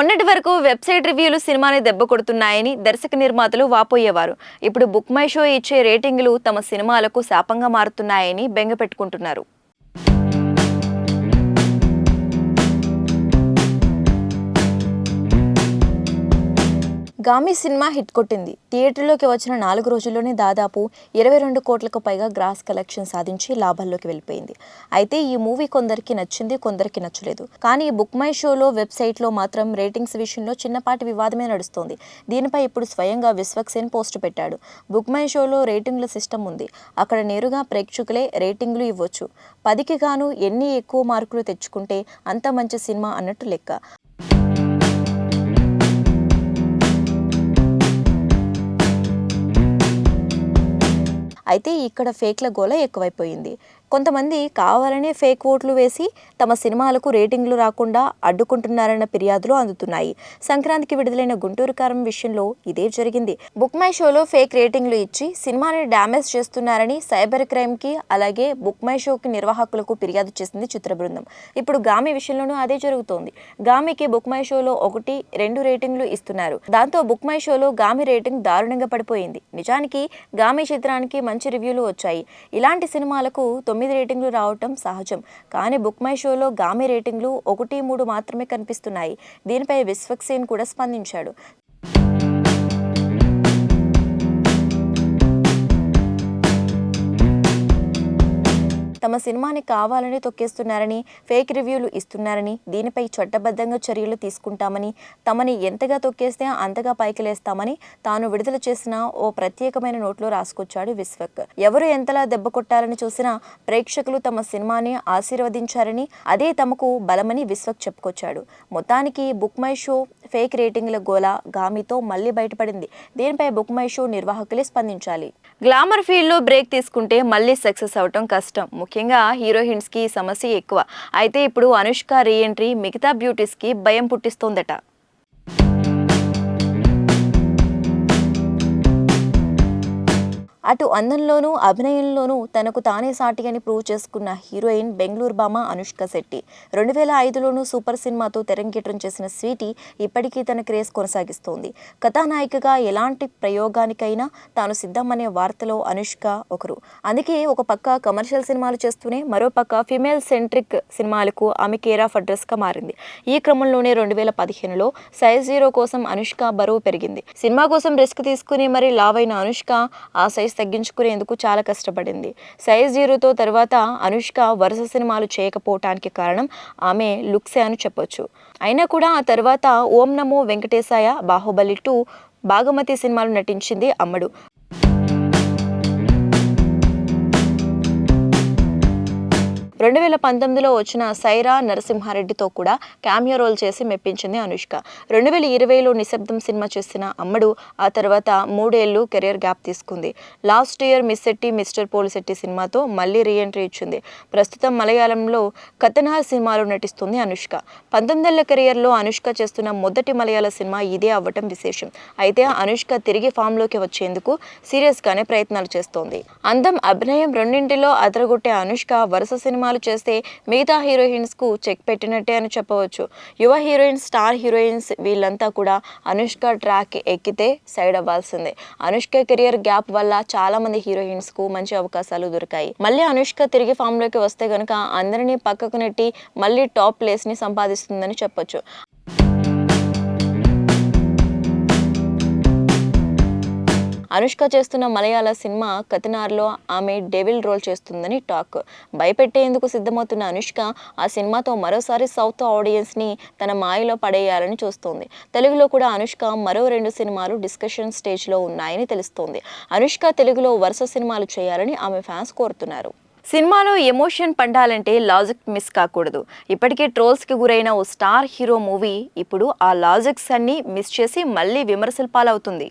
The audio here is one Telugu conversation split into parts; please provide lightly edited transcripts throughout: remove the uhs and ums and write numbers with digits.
మొన్నటి వరకు వెబ్సైట్ రివ్యూలు సినిమాని దెబ్బ కొడుతున్నాయని దర్శక నిర్మాతలు వాపోయేవారు. ఇప్పుడు బుక్ మై షో ఇచ్చే రేటింగులు తమ సినిమాలకు శాపంగా మారుతున్నాయని బెంగపెట్టుకుంటున్నారు. గామి సినిమా హిట్ కొట్టింది. థియేటర్లోకి వచ్చిన 4 రోజుల్లోనే దాదాపు 22 కోట్లకు పైగా గ్రాస్ కలెక్షన్ సాధించి లాభాల్లోకి వెళ్ళిపోయింది. అయితే ఈ మూవీ కొందరికి నచ్చింది, కొందరికి నచ్చలేదు. కానీ బుక్ మై షోలో వెబ్సైట్లో మాత్రం రేటింగ్స్ విషయంలో చిన్నపాటి వివాదమే నడుస్తోంది. దీనిపై ఇప్పుడు స్వయంగా విశ్వక్సేన్ పోస్ట్ పెట్టాడు. బుక్ మై షోలో రేటింగ్ల సిస్టమ్ ఉంది. అక్కడ నేరుగా ప్రేక్షకులే రేటింగ్లు ఇవ్వచ్చు. 10కి గాను ఎన్ని ఎక్కువ మార్కులు తెచ్చుకుంటే అంత మంచి సినిమా అన్నట్టు లెక్క. అయితే ఇక్కడ ఫేక్ల గోల ఎక్కువైపోయింది. కొంతమంది కావాలనే ఫేక్ ఓట్లు వేసి తమ సినిమాలకు రేటింగ్లు రాకుండా అడ్డుకుంటున్నారన్న ఫిర్యాదులు అందుతున్నాయి. సంక్రాంతికి విడుదలైన గుంటూరు కారం విషయంలో ఇదే జరిగింది. బుక్ మై షోలో ఫేక్ రేటింగ్లు ఇచ్చి సినిమాని డ్యామేజ్ చేస్తున్నారని సైబర్ క్రైమ్కి అలాగే బుక్ మై షోకి నిర్వాహకులకు ఫిర్యాదు చేసింది చిత్ర బృందం. ఇప్పుడు గామి విషయంలోనూ అదే జరుగుతోంది. గామికి బుక్ మై షోలో 1, 2 రేటింగ్లు ఇస్తున్నారు. దాంతో బుక్ మై షోలో గామి రేటింగ్ దారుణంగా పడిపోయింది. నిజానికి గామి చిత్రానికి మంచి రివ్యూలు వచ్చాయి. ఇలాంటి సినిమాలకు 9 రేటింగ్లు రావటం సహజం. కానీ బుక్ మై షోలో గామి రేటింగ్లు 1, 3 మాత్రమే కనిపిస్తున్నాయి. దీనిపై విశ్వక్సేన్ కూడా స్పందించాడు. తమ సినిమాని కావాలని తొక్కేస్తున్నారని, ఫేక్ రివ్యూలు ఇస్తున్నారని, దీనిపై చట్టబద్ధంగా చర్యలు తీసుకుంటామని, తమని ఎంతగా తొక్కేస్తే అంతగా పైకి లేస్తామని తాను విడుదల చేసిన ఓ ప్రత్యేకమైన నోట్లో రాసుకొచ్చాడు విశ్వక్. ఎవరు ఎంతలా దెబ్బ కొట్టాలని చూసినా ప్రేక్షకులు తమ సినిమాని ఆశీర్వదించారని, అదే తమకు బలమని విశ్వక్ చెప్పుకొచ్చాడు. మొత్తానికి బుక్ మై షో ఫేక్ రేటింగ్ల గోల గామితో మళ్లీ బయటపడింది. దీనిపై బుక్ మై షో నిర్వాహకులే స్పందించాలి. గ్లామర్ ఫీల్డ్లో బ్రేక్ తీసుకుంటే మళ్ళీ సక్సెస్ అవటం కష్టం. ముఖ్యంగా హీరోయిన్స్కి ఈ సమస్య ఎక్కువ. అయితే ఇప్పుడు అనుష్క రీ ఎంట్రీ మిగతా బ్యూటీస్కి భయం పుట్టిస్తోందట. అటు అందంలోనూ అభినయంలోనూ తనకు తానే సాటి అని ప్రూవ్ చేసుకున్న హీరోయిన్ బెంగళూరు భామ అనుష్క శెట్టి. 2005లోనూ సూపర్ సినిమాతో తెరంగేట్రం చేసిన స్వీటీ ఇప్పటికీ తన క్రేజ్ కొనసాగిస్తోంది. కథానాయికగా ఎలాంటి ప్రయోగానికైనా తాను సిద్ధమనే వార్తలో అనుష్క ఒకరు. అందుకే ఒక పక్క కమర్షియల్ సినిమాలు చేస్తూనే మరో పక్క ఫిమేల్ సెంట్రిక్ సినిమాలకు ఆమె కేర్ ఆఫ్ అడ్రస్గా మారింది. ఈ క్రమంలోనే 2015లో సైజ్ 0 కోసం అనుష్క బరువు పెరిగింది. సినిమా కోసం రిస్క్ తీసుకుని మరి లావైన అనుష్క ఆ సైజ్ తగ్గించుకునేందుకు చాలా కష్టపడింది. సైజ్ 0తో తర్వాత అనుష్క వరుస సినిమాలు చేయకపోవటానికి కారణం ఆమె లుక్సే అని చెప్పొచ్చు. అయినా కూడా ఆ తర్వాత ఓం నమో వెంకటేశాయ, బాహుబలి 2, భాగమతి సినిమాలు నటించింది అమ్మడు. 2019లో వచ్చిన సైరా నరసింహారెడ్డితో కూడా క్యామియో రోల్ చేసి మెప్పించింది అనుష్క. 2020లో నిశ్శబ్దం సినిమా చేసిన అమ్మడు ఆ తర్వాత 3 ఏళ్లు కెరియర్ గ్యాప్ తీసుకుంది. Last year miss Shetty mister Polishetty సినిమాతో మళ్ళీ రీ ఎంట్రీ ఇచ్చింది. ప్రస్తుతం మలయాళంలో కథనార్ సినిమాలో నటిస్తుంది అనుష్క. 19 ఏళ్ల కెరియర్లో అనుష్క చేస్తున్న మొదటి మలయాళ సినిమా ఇదే అవ్వటం విశేషం. అయితే అనుష్క తిరిగి ఫామ్లోకి వచ్చేందుకు సీరియస్గానే ప్రయత్నాలు చేస్తోంది. అందం, అభినయం రెండింటిలో అదరగొట్టే అనుష్క వరుస సినిమాలు చేస్తే మిగతా హీరోయిన్స్ కు చెక్ పెట్టినట్టే అని చెప్పవచ్చు. యువ హీరోయిన్స్, స్టార్ హీరోయిన్స్ వీళ్ళంతా కూడా అనుష్క ట్రాక్ ఎక్కితే సైడ్ అవ్వాల్సిందే. అనుష్క కెరియర్ గ్యాప్ వల్ల చాలా మంది హీరోయిన్స్ కు మంచి అవకాశాలు దొరికాయి. మళ్ళీ అనుష్క తిరిగి ఫామ్ లోకి వస్తే గనుక అందరినీ పక్కకు నెట్టి మళ్ళీ టాప్ ప్లేస్ ని సంపాదిస్తుందని చెప్పొచ్చు. అనుష్క చేస్తున్న మలయాళ సినిమా కథనార్లో ఆమె డెవిల్ రోల్ చేస్తుందని టాక్. భయపెట్టేందుకు సిద్ధమవుతున్న అనుష్క ఆ సినిమాతో మరోసారి సౌత్ ఆడియన్స్ని తన మాయలో పడేయాలని చూస్తోంది. తెలుగులో కూడా అనుష్క మరో 2 సినిమాలు డిస్కషన్ స్టేజ్లో ఉన్నాయని తెలుస్తోంది. అనుష్క తెలుగులో వరుస సినిమాలు చేయాలని ఆమె ఫ్యాన్స్ కోరుతున్నారు. సినిమాలో ఎమోషన్ పండాలంటే లాజిక్ మిస్ కాకూడదు. ఇప్పటికే ట్రోల్స్కి గురైన ఓ స్టార్ హీరో మూవీ ఇప్పుడు ఆ లాజిక్స్ అన్ని మిస్ చేసి మళ్ళీ విమర్శల పాలవుతుంది.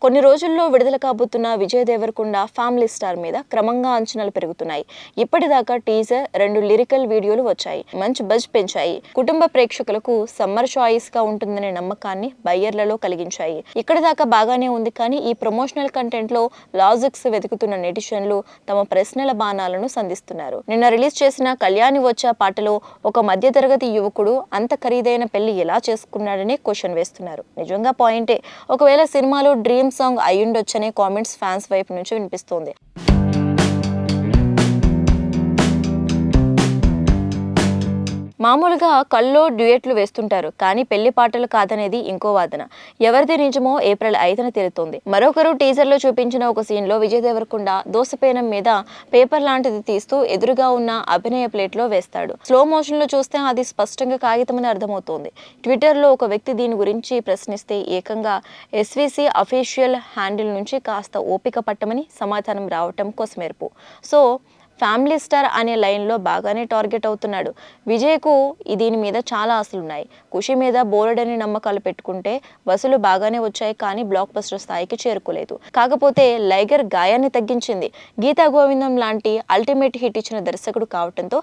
కొన్ని రోజుల్లో విడుదల కాబోతున్న విజయ్ దేవరకొండ ఫ్యామిలీ స్టార్ మీద క్రమంగా అంచనాలు పెరుగుతున్నాయి. ఇప్పటిదాకా టీజర్, 2 లిరికల్ వీడియోలు వచ్చాయి. మంచి బజ్ పెంచాయి. కుటుంబ ప్రేక్షకులకు సమ్మర్ చాయిస్ గా ఉంటుందనే నమ్మకాన్ని బయ్యర్లలో కలిగించాయి. ఇక్కడ దాకా బాగానే ఉంది, కానీ ఈ ప్రమోషనల్ కంటెంట్ లో లాజిక్స్ వెతుకుతున్న నెటిజన్లు తమ ప్రశ్నల బాణాలను సంధిస్తున్నారు. నిన్న రిలీజ్ చేసిన కళ్యాణి వచ్చా పాటలో ఒక మధ్యతరగతి యువకుడు అంత ఖరీదైన పెళ్లి ఎలా చేసుకున్నాడని క్వశ్చన్ వేస్తున్నారు. నిజంగా పాయింటే. ఒకవేళ సినిమాలో డ్రీమ్ సాంగ్ అయ్యుండొచ్చనే కామెంట్స్ ఫ్యాన్స్ వైపు నుంచి వినిపిస్తోంది. మామూలుగా కల్లో డ్యూయెట్లు వేస్తుంటారు, కానీ పెళ్లి పాటలు కాదనేది ఇంకో వాదన. ఎవరిది నిజమో ఏప్రిల్ 5న తేలుతోంది. మరొకరు టీజర్ లో చూపించిన ఒక సీన్ లో విజయ్ దేవరకొండ దోసపేనం మీద పేపర్ లాంటిది తీస్తూ ఎదురుగా ఉన్న అభినయ ప్లేట్ లో వేస్తాడు. స్లో మోషన్ లో చూస్తే అది స్పష్టంగా కాగితమని అర్థమవుతోంది. ట్విట్టర్ లో ఒక వ్యక్తి దీని గురించి ప్రశ్నిస్తే ఏకంగా SVC అఫీషియల్ హ్యాండిల్ నుంచి కాస్త ఓపిక పట్టమని సమాధానం రావటం కోసమేర్పు. సో ఫ్యామిలీ స్టార్ అనే లైన్లో బాగానే టార్గెట్ అవుతున్నాడు. విజయ్కు దీని మీద చాలా ఆశలున్నాయి. ఖుషి మీద బోలెడని నమ్మకాలు పెట్టుకుంటే వసూలు బాగానే వచ్చాయి, కానీ బ్లాక్ బస్టర్ స్థాయికి చేరుకోలేదు. కాకపోతే లైగర్ గాయాన్ని తగ్గించింది. గీతా గోవిందం లాంటి అల్టిమేట్ హిట్ ఇచ్చిన దర్శకుడు కావటంతో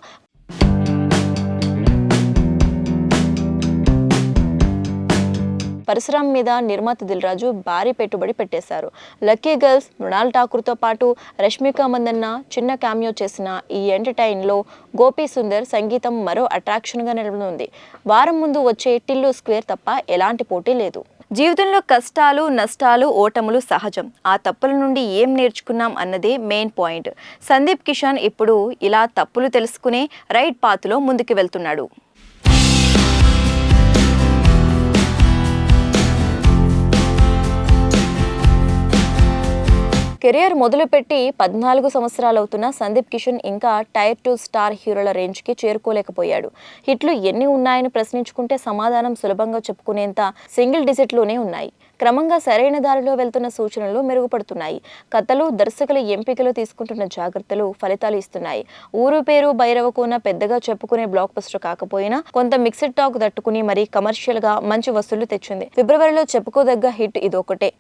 పరశురామ్ మీద నిర్మాత దిల్ రాజు భారీ పెట్టుబడి పెట్టేశారు. లక్కీ గర్ల్స్, మృణాల్ ఠాకూర్తో పాటు రష్మిక మందన్న చిన్న క్యామియో చేసిన ఈ ఎంటర్టైన్లో గోపీ సుందర్ సంగీతం మరో అట్రాక్షన్గా నిలబడింది. వారం ముందు వచ్చే టిల్లు స్క్వేర్ తప్ప ఎలాంటి పోటీ లేదు. జీవితంలో కష్టాలు, నష్టాలు, ఓటములు సహజం. ఆ తప్పుల నుండి ఏం నేర్చుకున్నాం అన్నదే మెయిన్ పాయింట్. సందీప్ కిషన్ ఇప్పుడు ఇలా తప్పులు తెలుసుకునే రైట్ పాత్లో ముందుకు వెళ్తున్నాడు. కెరియర్ మొదలుపెట్టి 14 సంవత్సరాలవుతున్న సందీప్ కిషన్ ఇంకా టైర్ 2 స్టార్ హీరోల రేంజ్కి చేరుకోలేకపోయాడు. హిట్లు ఎన్ని ఉన్నాయని ప్రశ్నించుకుంటే సమాధానం సులభంగా చెప్పుకునేంత సింగిల్ డిజిట్లోనే ఉన్నాయి. క్రమంగా సరైన దారిలో వెళ్తున్న సూచనలు మెరుగుపడుతున్నాయి. కథలు, దర్శకుల ఎంపికలు తీసుకుంటున్న జాగ్రత్తలు ఫలితాలు ఇస్తున్నాయి. ఊరు పేరు భైరవకోన పెద్దగా చెప్పుకునే బ్లాక్ బస్టర్ కాకపోయినా కొంత మిక్స్డ్ టాక్ తట్టుకుని మరీ కమర్షియల్ గా మంచి వసూళ్లు తెచ్చింది. ఫిబ్రవరిలో చెప్పుకోదగ్గ హిట్ ఇదొకటే.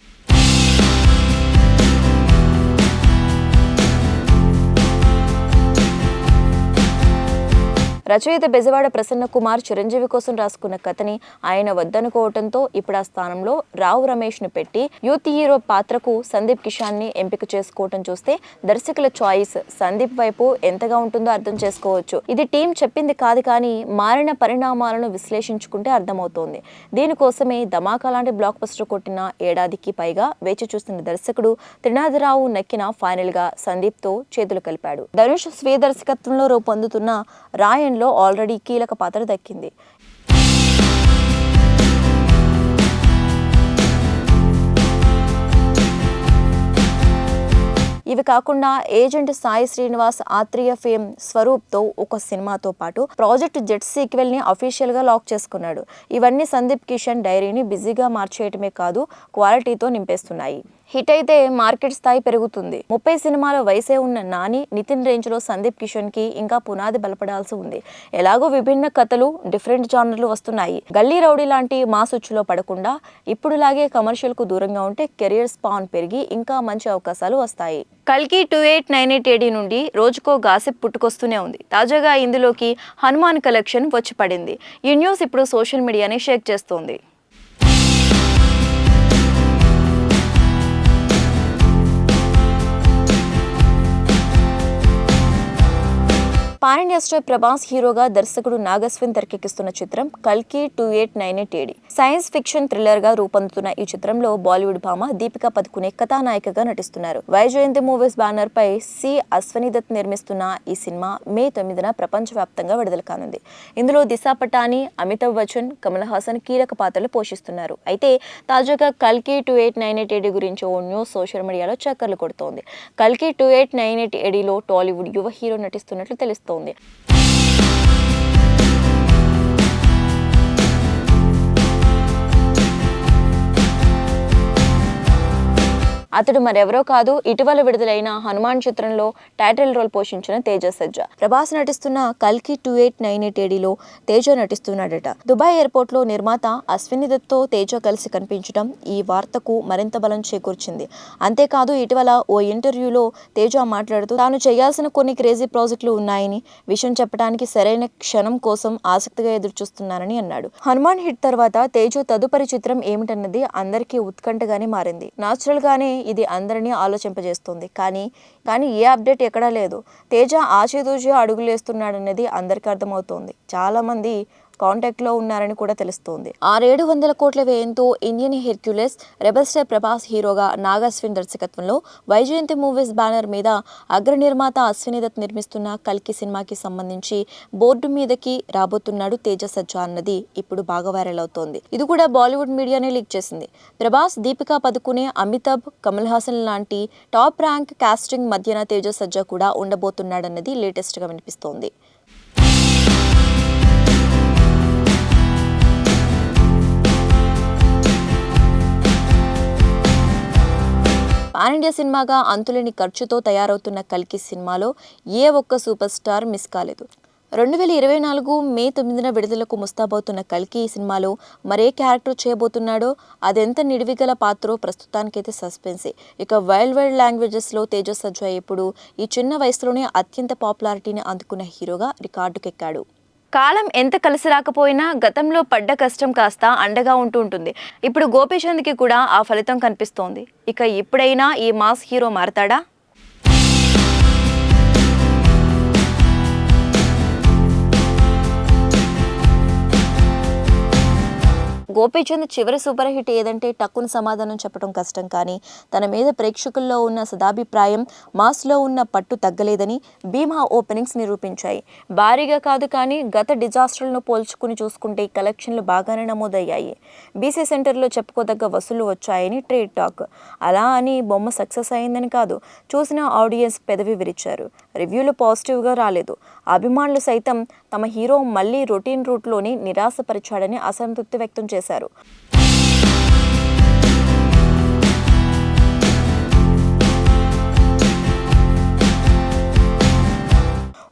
రచయిత బెజవాడ ప్రసన్న కుమార్ చిరంజీవి కోసం రాసుకున్న కథని ఆయన వద్దనుకోవడంతో ఇప్పుడు ఆ స్థానంలో రావు రమేష్ను పెట్టి యూత్ హీరో పాత్రకు సందీప్ కిషాన్ని ఎంపిక చేసుకోవటం చూస్తే దర్శకుల చాయిస్ సందీప్ వైపు ఎంతగా ఉంటుందో అర్థం చేసుకోవచ్చు. ఇది టీం చెప్పింది కాదు, కానీ మారిన పరిణామాలను విశ్లేషించుకుంటే అర్థమవుతోంది. దీనికోసమే ధమాకా లాంటి బ్లాక్ బస్టర్ కొట్టిన ఏడాదికి పైగా వేచి చూస్తున్న దర్శకుడు త్రినాథరావు నక్కిన ఫైనల్ గా సందీప్ తో చేతులు కలిపాడు. ధనుష్ స్వీయ దర్శకత్వంలో రూపొందుతున్న రాయన్ లో ఆల్రెడీ కీలక పాత్ర దక్కింది. ఇవి కాకుండా ఏజెంట్ సాయి శ్రీనివాస్, ఆత్రేయ ఫేమ్ స్వరూప్తో ఒక సినిమాతో పాటు ప్రాజెక్ట్ జెట్ సీక్వెల్ ని అఫీషియల్ గా లాక్ చేసుకున్నాడు. ఇవన్నీ సందీప్ కిషన్ డైరీని బిజీగా మార్చేయటమే కాదు, క్వాలిటీతో నింపేస్తున్నాయి. హిట్ అయితే మార్కెట్ స్థాయి పెరుగుతుంది. 30 సినిమాల వయసే ఉన్న నాని, నితిన్ రేంజ్ లో సందీప్ కిషన్ కి ఇంకా పునాది బలపడాల్సి ఉంది. ఎలాగో విభిన్న కథలు, డిఫరెంట్ జానర్లు వస్తున్నాయి. గల్లీ రౌడీ లాంటి మాసుచ్చులో పడకుండా ఇప్పుడులాగే కమర్షియల్ కు దూరంగా ఉంటే కెరియర్ స్పాన్ పెరిగి ఇంకా మంచి అవకాశాలు వస్తాయి. కల్కి 2898 AD నుండి రోజుకో గాసిప్ పుట్టుకొస్తూనే ఉంది. తాజాగా ఇందులోకి హనుమాన్ కలెక్షన్ వచ్చి పడింది. ఈ న్యూస్ ఇప్పుడు సోషల్ మీడియాని షేక్ చేస్తోంది. పాన్ ఇండియా స్టార్ ప్రభాస్ హీరోగా దర్శకుడు నాగస్విన్ తెరకెక్కిస్తున్న చిత్రం కల్కి 2898 AD. సైన్స్ ఫిక్షన్ థ్రిల్లర్ గా రూపొందుతున్న ఈ చిత్రంలో బాలీవుడ్ భామ దీపికా పదుకునే కథానాయికగా నటిస్తున్నారు. వైజయంతి మూవీస్ బ్యానర్ పై సి అశ్వనీ దత్ నిర్మిస్తున్న ఈ సినిమా మే 9న ప్రపంచవ్యాప్తంగా విడుదల కానుంది. ఇందులో దిశా పటాని, అమితాబ్ బచ్చన్, కమల్ హాసన్ కీలక పాత్రలు పోషిస్తున్నారు. అయితే తాజాగా కల్కి 2898 AD గురించి ఓ న్యూస్ సోషల్ మీడియాలో చక్కర్లు కొడుతోంది. కల్కి 2898 ADలో టాలీవుడ్ యువ హీరో నటిస్తున్నట్లు తెలుస్తోంది. అతడు మరెవరో కాదు, ఇటీవల విడుదలైన హనుమాన్ చిత్రంలో టైటిల్ రోల్ పోషించిన తేజ సజ్జా. ప్రభాస్ నటిస్తున్న కల్కి 2898 ADలో తేజ నటిస్తున్నాడట. దుబాయ్ ఎయిర్పోర్ట్ లో నిర్మాత అశ్విని దత్ తో తేజ కలిసి కనిపించడం ఈ వార్తకు మరింత బలం చేకూర్చింది. అంతేకాదు, ఇటీవల ఓ ఇంటర్వ్యూలో తేజ మాట్లాడుతూ తాను చేయాల్సిన కొన్ని క్రేజీ ప్రాజెక్టులు ఉన్నాయని, విషయం చెప్పడానికి సరైన క్షణం కోసం ఆసక్తిగా ఎదురుచూస్తున్నానని అన్నాడు. హనుమాన్ హిట్ తర్వాత తేజ తదుపరి చిత్రం ఏమిటన్నది అందరికీ ఉత్కంఠగానే మారింది. నాచురల్ గానే ఇది అందరినీ ఆలోచింపజేస్తుంది. కానీ ఏ అప్డేట్ ఎక్కడా లేదు. తేజ ఆచితూచి అడుగులేస్తున్నాడన్నది అందరికీ అర్థమవుతోంది. చాలా మంది కాంటాక్ట్లో ఉన్నారని కూడా తెలుస్తోంది. 700 కోట్ల వ్యయంతో Indian Hercules, rebel star Prabhas హీరోగా నాగ్ అశ్విన్ దర్శకత్వంలో వైజయంతి మూవీస్ బ్యానర్ మీద అగ్ర నిర్మాత అశ్విని దత్ నిర్మిస్తున్న కల్కి సినిమాకి సంబంధించి బోర్డు మీదకి రాబోతున్నాడు తేజ సజ్జా అన్నది ఇప్పుడు బాగా వైరల్ అవుతోంది. ఇది కూడా బాలీవుడ్ మీడియానే లీక్ చేసింది. ప్రభాస్, దీపికా పదుకునే, అమితాబ్, కమల్ హాసన్ లాంటి టాప్ ర్యాంక్ కాస్టింగ్ మధ్యన తేజ సజ్జా కూడా ఉండబోతున్నాడన్నది లేటెస్ట్ గా వినిపిస్తోంది. పాన్ ఇండియా సినిమాగా అంతులేని ఖర్చుతో తయారవుతున్న కల్కి సినిమాలో ఏ ఒక్క సూపర్ స్టార్ మిస్ కాలేదు. 2024 మే 9న విడుదలకు ముస్తాబవుతున్న కల్కి ఈ సినిమాలో మరే క్యారెక్టర్ చేయబోతున్నాడో, అదెంత నిడివిగల పాత్రో ప్రస్తుతానికైతే సస్పెన్సే. ఇక వైల్డ్ లాంగ్వేజెస్లో తేజ సజ్జా ఇప్పుడు ఈ చిన్న వయసులోనే అత్యంత పాపులారిటీని అందుకున్న హీరోగా రికార్డుకెక్కాడు. కాలం ఎంత కలిసి రాకపోయినా గతంలో పడ్డ కష్టం కాస్త అండగా ఉంటుంది. ఇప్పుడు గోపీచంద్కి కూడా ఆ ఫలితం కనిపిస్తోంది. ఇక ఇప్పుడైనా ఈ మాస్ హీరో మారతాడా? గోపీచంద్ చివరి సూపర్ హిట్ ఏదంటే టక్కున సమాధానం చెప్పడం కష్టం. కానీ తన మీద ప్రేక్షకుల్లో ఉన్న సదాభిప్రాయం, మాస్లో ఉన్న పట్టు తగ్గలేదని భీమా ఓపెనింగ్స్ నిరూపించాయి. భారీగా కాదు కానీ గత డిజాస్టర్లను పోల్చుకుని చూసుకుంటే కలెక్షన్లు బాగానే నమోదయ్యాయి. బీసీ సెంటర్లో చెప్పుకోదగ్గ వసూళ్లు వచ్చాయని ట్రేడ్ టాక్. అలా అని బొమ్మ సక్సెస్ అయిందని కాదు. చూసిన ఆడియన్స్ పెదవి విరిచారు. రివ్యూలు పాజిటివ్గా రాలేదు. అభిమానులు సైతం తమ హీరో మళ్లీ రొటీన్ రూట్లోని నిరాశపరిచాడని అసంతృప్తి వ్యక్తం చేశారు.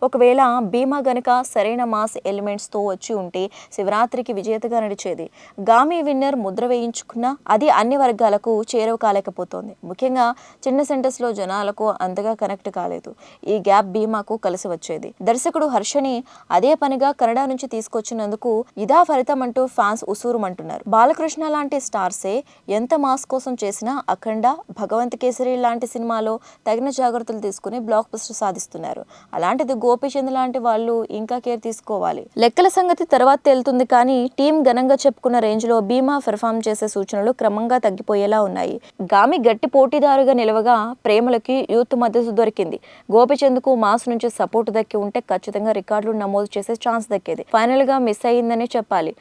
ఒకవేళ భీమా గనక సరైన మాస్ ఎలిమెంట్స్తో వచ్చి ఉంటే శివరాత్రికి విజేతగా నడిచేది. గామీ విన్నర్ ముద్ర వేయించుకున్నా అది అన్ని వర్గాలకు చేరువ కాలేకపోతోంది. ముఖ్యంగా చిన్న సెంటర్స్లో జనాలకు అంతగా కనెక్ట్ కాలేదు. ఈ గ్యాప్ భీమాకు కలిసి వచ్చేది. దర్శకుడు హర్షని అదే పనిగా కన్నడ నుంచి తీసుకొచ్చినందుకు ఇదా ఫలితం అంటూ ఫ్యాన్స్ ఉసూరుమంటున్నారు. బాలకృష్ణ లాంటి స్టార్సే ఎంత మాస్ కోసం చేసినా అఖండ, భగవంత్ కేసరి లాంటి సినిమాలో తగిన జాగ్రత్తలు తీసుకుని బ్లాక్ బస్టర్ సాధిస్తున్నారు. అలాంటిది గోపీచంద్ లాంటి వాళ్ళు ఇంకా కేర్ తీసుకోవాలి. లెక్కల సంగతి తర్వాత తేలుతుంది. కానీ టీం ఘనంగా చెప్పుకున్న రేంజ్ లో భీమా పెర్ఫామ్ చేసే సూచనలు క్రమంగా తగ్గిపోయేలా ఉన్నాయి. గామి గట్టి పోటీదారుగా నిలవగా ప్రేమలకి యూత్ మద్దతు దొరికింది. గోపీచంద్కు మాస్ నుంచి సపోర్ట్ దక్కి ఉంటే ఖచ్చితంగా రికార్డులు నమోదు చేసే ఛాన్స్ దక్కేది. ఫైనల్ గా మిస్ అయ్యిందని చెప్పాలి.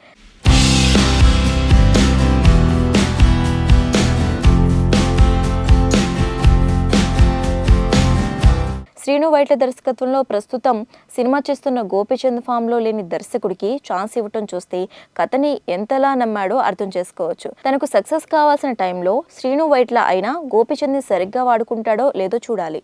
శ్రీను వైట్ల దర్శకత్వంలో ప్రస్తుతం సినిమా చేస్తున్న గోపీచంద్ ఫామ్లో లేని దర్శకుడికి ఛాన్స్ ఇవ్వటం చూస్తే కథని ఎంతలా నమ్మాడో అర్థం చేసుకోవచ్చు. తనకు సక్సెస్ కావాల్సిన టైంలో శ్రీను వైట్ల అయినా గోపీచంద్ని సరిగ్గా వాడుకుంటాడో లేదో చూడాలి.